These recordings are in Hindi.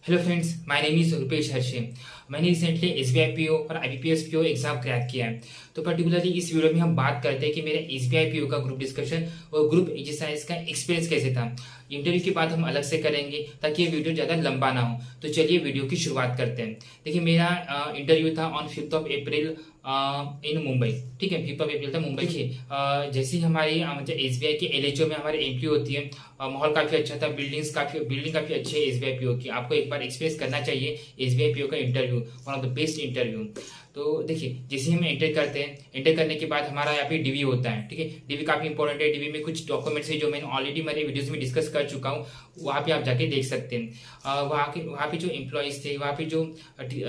Hello friends, my name is Rupesh Harshe. मैंने रिसेंटली एसबीआई पीओ और आईबीपीएस पीओ एग्जाम क्रैक किया है। तो पर्टिकुलरली इस वीडियो में हम बात करते हैं कि मेरे एसबीआई पीओ का ग्रुप डिस्कशन और ग्रुप एक्सरसाइज का एक्सपीरियंस कैसे था। इंटरव्यू की बात हम अलग से करेंगे ताकि ये वीडियो ज़्यादा लंबा ना हो। तो चलिए वीडियो की शुरुआत करते हैं। देखिए, मेरा इंटरव्यू था ऑन 5 अप्रैल इन मुंबई। ठीक है, 5 अप्रैल था मुंबई। देखिए, जैसे ही हमारी एसबीआई की एलएचओ में हमारी एंट्री होती है, माहौल काफी अच्छा था। बिल्डिंग काफी अच्छी है एसबीआई पीओ की। आपको एक बार एक्सपीरियंस करना चाहिए एसबीआई पीओ का interview, one of the best interview. तो देखिए, जैसे ही हम एंटर करते हैं, एंटर करने के बाद हमारा यहाँ पे डीवी होता है। ठीक है, डीवी काफी इंपॉर्टेंट है। डीवी में कुछ डॉक्यूमेंट्स है जो मैंने ऑलरेडी मेरे वीडियोस में डिस्कस कर चुका हूँ, वहाँ पे आप जाके देख सकते हैं। वहाँ पे जो एम्प्लॉयज थे, वहाँ पे जो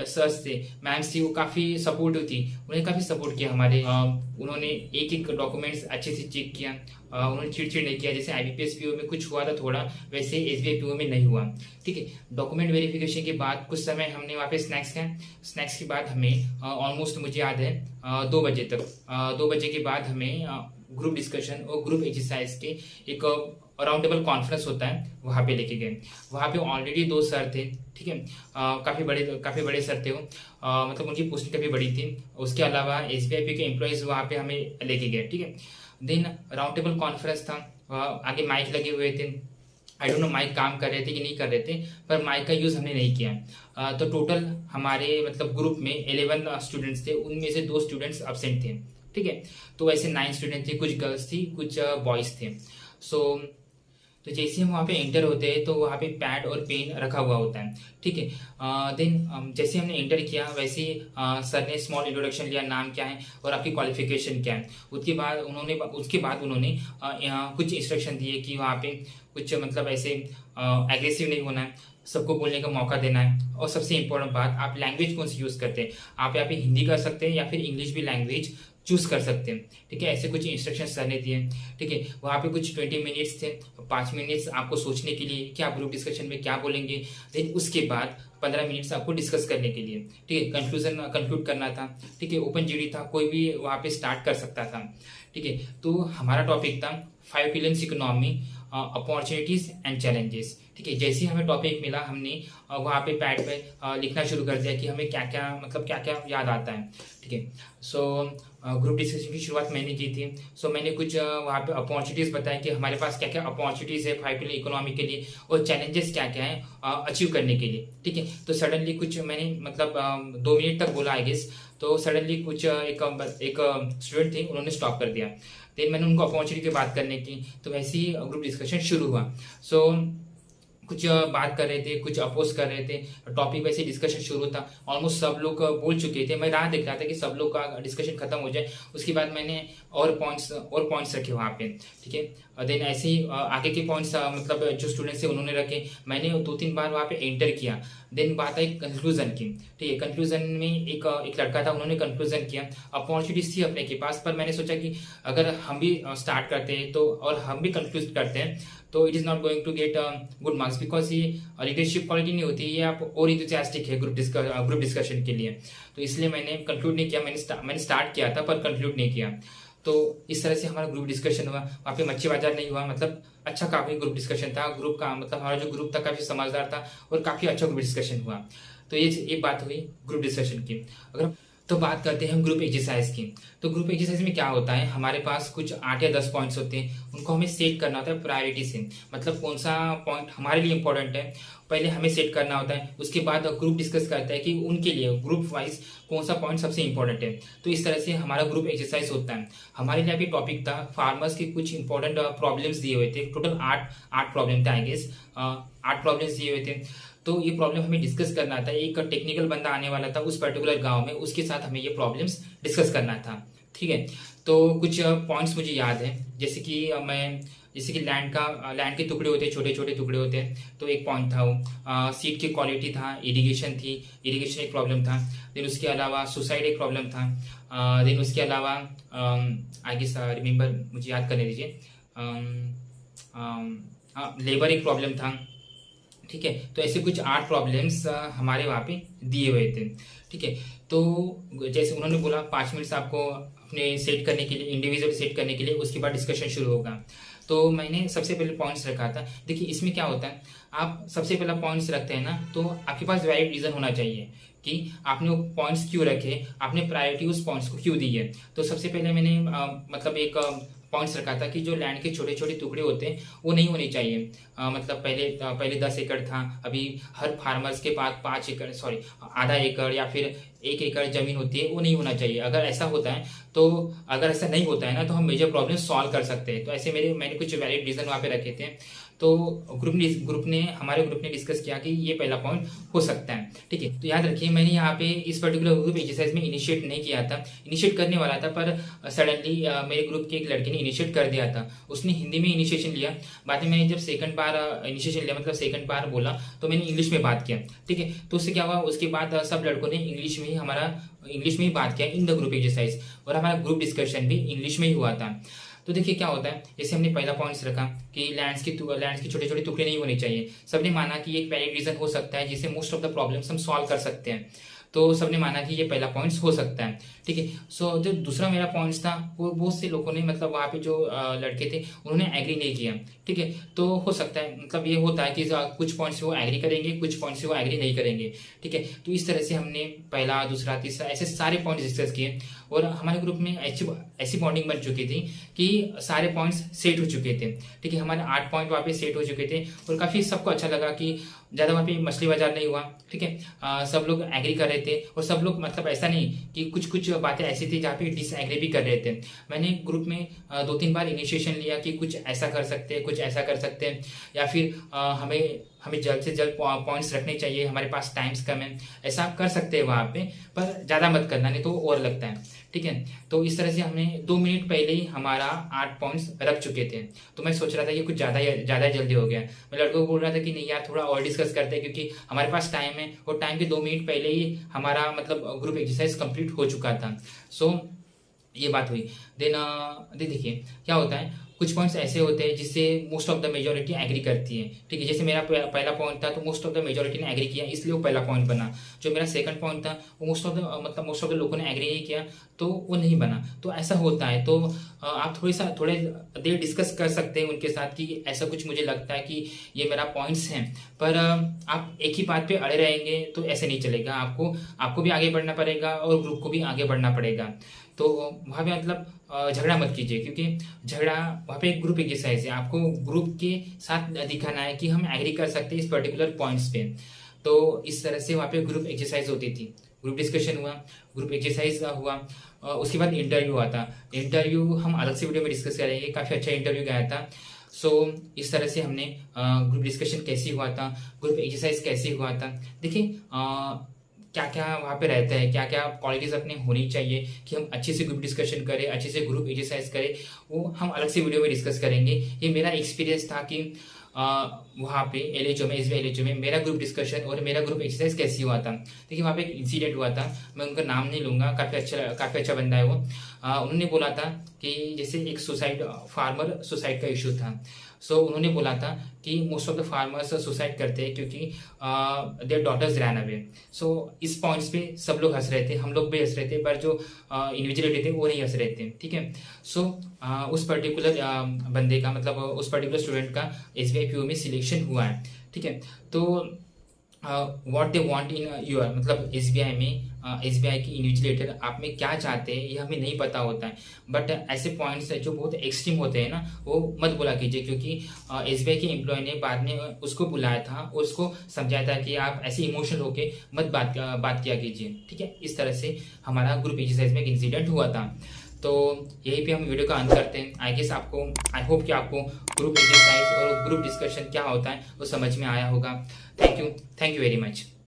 सर्स थे, मैम्स थी, वो काफी सपोर्टिव थी। उन्हें काफी सपोर्ट किया हमारे। उन्होंने एक एक डॉक्यूमेंट्स अच्छे से चेक किया। उन्होंने चिड़चिड़ नहीं किया। जैसे आईबीपीएस पीओ में कुछ हुआ था थोड़ा, वैसे एसबीआई पीओ में नहीं हुआ। ठीक है, डॉक्यूमेंट वेरिफिकेशन के बाद कुछ समय हमने वहाँ पे स्नैक्स खाए। स्नैक्स के बाद हमें ऑलमोस्ट मुझे याद है 2 बजे तक, 2 बजे के बाद हमें ग्रुप डिस्कशन और ग्रुप एक्सरसाइज के एक राउंड टेबल कॉन्फ्रेंस होता है, वहाँ पे लेके गए। वहाँ पे ऑलरेडी 2 सर थे। ठीक है, काफी बड़े सर थे वो। मतलब उनकी पोस्टिंग काफी बड़ी थी। उसके अलावा एसबीआई के एम्प्लॉयज वहाँ पे हमें लेके गए। ठीक है, देन राउंड टेबल कॉन्फ्रेंस था। आगे माइक लगे हुए थे। आई डोंट नो माइक काम कर रहे थे कि नहीं कर रहे थे, पर माइक का यूज हमने नहीं किया। तो टोटल हमारे मतलब ग्रुप में 11 स्टूडेंट्स थे, उनमें से 2 स्टूडेंट्स अब्सेंट थे। ठीक है, तो ऐसे 9 स्टूडेंट थे, कुछ गर्ल्स थी, कुछ बॉयज थे। सो तो जैसे हम वहाँ पे एंटर होते हैं तो वहाँ पे पैड और पेन रखा हुआ होता है। ठीक है, देन जैसे हमने एंटर किया, वैसे ही सर ने स्मॉल इंट्रोडक्शन लिया, नाम क्या है और आपकी क्वालिफिकेशन क्या है। उसके बाद उन्होंने कुछ इंस्ट्रक्शन दिए कि वहाँ पे कुछ मतलब ऐसे एग्रेसिव नहीं होना है, सबको बोलने का मौका देना है। और सबसे इंपॉर्टेंट बात, आप लैंग्वेज कौन सी यूज करते हैं। आप यहाँ पे हिंदी कर सकते हैं या फिर इंग्लिश भी लैंग्वेज चूज कर सकते हैं। ठीक है, ऐसे कुछ इंस्ट्रक्शन सर ने दिए। ठीक है, वहाँ पे कुछ 20 मिनट्स थे, 5 मिनट्स आपको सोचने के लिए कि आप ग्रुप डिस्कशन में क्या बोलेंगे। देन उसके बाद 15 मिनट्स आपको डिस्कस करने के लिए। ठीक है, कंक्लूड करना था। ठीक है, ओपन जीडी था, कोई भी वहाँ पे स्टार्ट कर सकता था। ठीक है, तो हमारा टॉपिक था 5 pillars economy, opportunities and challenges. ठीक है, जैसे ही हमें टॉपिक मिला, हमने वहाँ पे पैड पे लिखना शुरू कर दिया कि हमें क्या क्या याद आता है। ठीक है, सो ग्रुप डिस्कशन की शुरुआत मैंने की थी। सो मैंने कुछ वहाँ पे अपॉर्चुनिटीज बताया कि हमारे पास क्या क्या अपॉर्चुनिटीज है 5 पिलर इकोनॉमी के लिए, और चैलेंजेस क्या क्या है अचीव करने के लिए। ठीक है, तो सडनली कुछ मैंने मतलब 2 मिनट तक बोला आई गेस। तो सडनली कुछ एक स्टूडेंट थे, उन्होंने स्टॉप कर दिया। देन मैंने उनको अपॉर्चुनिटी की बात करने की, तो वैसे ही ग्रुप डिस्कशन शुरू हुआ। सो कुछ बात कर रहे थे, कुछ अपोज कर रहे थे। टॉपिक वैसे डिस्कशन शुरू था, ऑलमोस्ट सब लोग बोल चुके थे। मैं राह देख रहा था कि सब लोग का डिस्कशन खत्म हो जाए, उसके बाद मैंने और पॉइंट्स रखे वहाँ पे। ठीक है, देन ऐसे ही आगे के पॉइंट्स मतलब जो स्टूडेंट्स थे उन्होंने रखे। मैंने 2-3 बार वहाँ पे एंटर किया। देन बात आई कंक्लूजन की। ठीक है, कंक्लूजन में एक लड़का था, उन्होंने कंक्लूजन किया। अपॉर्चुनिटीज थी अपने के पास, पर मैंने सोचा कि अगर हम भी स्टार्ट करते हैं तो, और हम भी कंक्लूज करते हैं, तो it is not going to get good marks, because ये लीडरशिप क्वालिटी नहीं होती, ये आप और इंथुसियास्टिक है ग्रुप डिस्कशन के लिए। तो इसलिए मैंने कंक्लूड नहीं किया। मैंने स्टार्ट किया था पर कंक्लूड नहीं किया। तो इस तरह से हमारा ग्रुप डिस्कशन हुआ। वहाँ पे मच्छी बाजार नहीं हुआ, मतलब अच्छा काफी ग्रुप डिस्कशन था। ग्रुप का मतलब हमारा जो ग्रुप था काफी समझदार था और काफी अच्छा ग्रुप डिस्कशन हुआ। तो ये एक बात हुई ग्रुप डिस्कशन की। अगर तो बात करते हैं हम ग्रुप एक्सरसाइज की। तो ग्रुप एक्सरसाइज में क्या होता है, हमारे पास कुछ 8 या 10 पॉइंट्स होते हैं, उनको हमें सेट करना होता है प्रायोरिटी से। मतलब कौन सा पॉइंट हमारे लिए इंपॉर्टेंट है, पहले हमें सेट करना होता है। उसके बाद ग्रुप डिस्कस करता है कि उनके लिए ग्रुप वाइज कौन सा पॉइंट सबसे इंपॉर्टेंट है। तो इस तरह से हमारा ग्रुप एक्सरसाइज होता है। हमारे लिए अभी टॉपिक था फार्मर्स के कुछ इंपॉर्टेंट प्रॉब्लम्स दिए हुए थे। टोटल 8 प्रॉब्लम थे आई गेस, 8 प्रॉब्लम्स दिए हुए थे। तो ये प्रॉब्लम हमें डिस्कस करना था। एक टेक्निकल बंदा आने वाला था उस पर्टिकुलर गांव में, उसके साथ हमें ये प्रॉब्लम्स डिस्कस करना था। ठीक है, तो कुछ पॉइंट्स मुझे याद है, जैसे कि लैंड के टुकड़े होते हैं, छोटे छोटे टुकड़े होते हैं, तो एक पॉइंट था वो। सीड की क्वालिटी था, इरिगेशन एक प्रॉब्लम था। देन उसके अलावा सुसाइड एक प्रॉब्लम था। देन उसके अलावा आई गेस रिमेंबर, मुझे याद करने दीजिए, लेबर एक प्रॉब्लम था। ठीक है, तो ऐसे कुछ 8 प्रॉब्लम्स हमारे वहाँ पे दिए हुए थे। ठीक है, तो जैसे उन्होंने बोला 5 मिनट्स आपको अपने सेट करने के लिए, इंडिविजुअल सेट करने के लिए, उसके बाद डिस्कशन शुरू होगा। तो मैंने सबसे पहले पॉइंट्स रखा था। देखिए इसमें क्या होता है, आप सबसे पहला पॉइंट्स रखते हैं ना, तो आपके पास वैलिड रीजन होना चाहिए कि आपने वो पॉइंट्स क्यों रखे, आपने प्रायोरिटी उस पॉइंट्स को क्यों दी है। तो सबसे पहले मैंने मतलब एक पॉइंट्स रखा था कि जो लैंड के छोटे छोटे टुकड़े होते हैं वो नहीं होने चाहिए। मतलब पहले 10 एकड़ था, अभी हर फार्मर्स के पास 5 एकड़, सॉरी आधा एकड़ या फिर 1 एकड़ जमीन होती है, वो नहीं होना चाहिए। अगर ऐसा होता है तो, अगर ऐसा नहीं होता है ना, तो हम मेजर प्रॉब्लम सॉल्व कर सकते हैं। तो ऐसे मैंने कुछ वैलिड रीजन वहाँ पे रखे थे। तो हमारे ग्रुप ने डिस्कस किया कि ये पहला पॉइंट हो सकता है। ठीक है, तो याद रखिए मैंने यहाँ पे इस पर्टिकुलर ग्रुप एक्सरसाइज में इनिशिएट नहीं किया था, इनिशिएट करने वाला था, पर सडनली मेरे ग्रुप के एक लड़के ने इनिशिएट कर दिया था। उसने हिंदी में इनिशिएशन लिया, बाद में मैंने जब सेकंड बार इनिशिएशन लिया, मतलब सेकंड बार बोला, तो मैंने इंग्लिश में बात किया। ठीक है, तो उससे क्या हुआ, उसके बाद सब लड़कों ने इंग्लिश में ही बात किया इन द ग्रुप एक्सरसाइज, और हमारा ग्रुप डिस्कशन भी इंग्लिश में ही हुआ था। तो देखिए क्या होता है, जैसे हमने पहला पॉइंट्स रखा कि लैंड्स के छोटे छोटे टुकड़े नहीं होने चाहिए। सबने माना कि एक वैलिड रीजन हो सकता है जिससे मोस्ट ऑफ द प्रॉब्लम्स हम सॉल्व कर सकते हैं। तो सबने माना कि ये पहला पॉइंट्स हो सकता है। ठीक है, सो जो दूसरा मेरा पॉइंट्स था, वो बहुत से लोगों ने, मतलब वहाँ पे जो लड़के थे उन्होंने एग्री नहीं किया। ठीक है, तो हो सकता है, मतलब ये होता है कि कुछ पॉइंट्स वो एग्री करेंगे, कुछ पॉइंट्स वो एग्री नहीं करेंगे। ठीक है, तो इस तरह से हमने पहला, दूसरा, तीसरा ऐसे सारे पॉइंट्स डिस्कस किए, और हमारे ग्रुप में ऐसी बॉन्डिंग बन चुकी थी कि सारे पॉइंट्स सेट हो चुके थे। ठीक है, हमारे 8 पॉइंट वहाँ पे सेट हो चुके थे, और काफी सबको अच्छा लगा कि ज्यादा वहाँ पे मछली बाजार नहीं हुआ। ठीक है, सब लोग एग्री कर रहे थे, और सब लोग, मतलब ऐसा नहीं कि कुछ कुछ बातें ऐसी थी जहाँ पे डिसएग्री भी कर रहे थे। मैंने ग्रुप में 2-3 बार इनिशिएशन लिया कि कुछ ऐसा कर सकते हैं, कुछ ऐसा कर सकते हैं, या फिर हमें जल्द से जल्द पॉइंट्स रखने चाहिए, हमारे पास टाइम्स कम है, ऐसा कर सकते हैं वहाँ पे, पर ज़्यादा मत करना, नहीं तो और लगता है। ठीक है, तो इस तरह से हमने 2 मिनट पहले ही हमारा 8 पॉइंट्स रख चुके थे। तो मैं सोच रहा था कि कुछ ज़्यादा जल्दी हो गया। मैं लड़कों को बोल रहा था कि नहीं यार, थोड़ा और डिस्कस करते हैं, क्योंकि हमारे पास टाइम है, और टाइम के 2 मिनट पहले ही हमारा मतलब ग्रुप एक्सरसाइज कंप्लीट हो चुका था। सो ये बात हुई। देखिए क्या होता है, कुछ पॉइंट्स ऐसे होते हैं जिससे most of the majority agree करती है। ठीक है, जैसे मेरा पहला पॉइंट था, तो मोस्ट ऑफ द मेजोरिटी ने एग्री किया, इसलिए वो पहला पॉइंट बना। जो मेरा सेकंड पॉइंट था, वो मोस्ट ऑफ द लोगों ने एग्री नहीं किया, तो वो नहीं बना। तो ऐसा होता है। तो आप थोड़े देर डिस्कस कर सकते हैं उनके साथ कि ऐसा कुछ मुझे लगता है कि ये मेरा पॉइंट्स हैं, पर आप एक ही बात पे अड़े रहेंगे तो ऐसे नहीं चलेगा। आपको भी आगे बढ़ना पड़ेगा, और ग्रुप को भी आगे बढ़ना पड़ेगा। तो वहाँ पे मतलब झगड़ा मत कीजिए, क्योंकि झगड़ा वहाँ पे एक ग्रुप एक्सरसाइज है, आपको ग्रुप के साथ दिखाना है कि हम एग्री कर सकते हैं इस पर्टिकुलर पॉइंट्स पे। तो इस तरह से वहाँ पे ग्रुप एक्सरसाइज होती थी, ग्रुप डिस्कशन हुआ, ग्रुप एक्सरसाइज हुआ, उसके बाद इंटरव्यू हुआ था। इंटरव्यू हम अलग से वीडियो में डिस्कस करेंगे, काफ़ी अच्छा इंटरव्यू गया था। सो इस तरह से हमने ग्रुप डिस्कशन कैसे हुआ था, ग्रुप एक्सरसाइज कैसे हुआ था। देखिए क्या क्या वहाँ पे रहता है, क्या क्या क्वालिटीज अपने होनी चाहिए कि हम अच्छे से ग्रुप डिस्कशन करें, अच्छे से ग्रुप एक्सरसाइज करें, वो हम अलग से वीडियो में डिस्कस करेंगे। ये मेरा एक्सपीरियंस था कि वहाँ पे LHO में, SBI LHO में मेरा ग्रुप डिस्कशन और मेरा ग्रुप एक्सरसाइज कैसे हुआ था। देखिए वहाँ पे एक इंसिडेंट हुआ था, मैं उनका नाम नहीं लूंगा, काफ़ी अच्छा बंदा है वो। उन्होंने बोला था कि जैसे एक फार्मर सुसाइड का इशू था। सो उन्होंने बोला था कि most of the farmers suicide करते हैं क्योंकि देयर डॉटर्स रैन अवे। सो इस पॉइंट्स पे सब लोग हंस रहे थे, हम लोग भी हंस रहे थे, पर जो इंडिविजुअलिटी थे वो नहीं हंस रहे थे। ठीक है, सो उस पर्टिकुलर बंदे का, मतलब उस पर्टिकुलर स्टूडेंट का SBI PO में सिलेक्शन हुआ है। ठीक है, तो what they want in your, मतलब SBI में SBI की इन्विजिलेटर आप में क्या चाहते हैं ये हमें नहीं पता होता है। बट ऐसे पॉइंट्स जो बहुत एक्सट्रीम होते हैं ना, वो मत बोला कीजिए, क्योंकि SBI के एम्प्लॉय ने बाद में उसको बुलाया था और उसको समझाया था कि आप ऐसे इमोशनल होके मत बात किया कीजिए। ठीक है, इस तरह से हमारा ग्रुप एक्सरसाइज में एक इंसिडेंट हुआ था। तो यहीं पे हम वीडियो का अंत करते हैं। आई होप कि आपको ग्रुप एक्सरसाइज और ग्रुप डिस्कशन क्या होता है वो समझ में आया होगा। Thank you very much.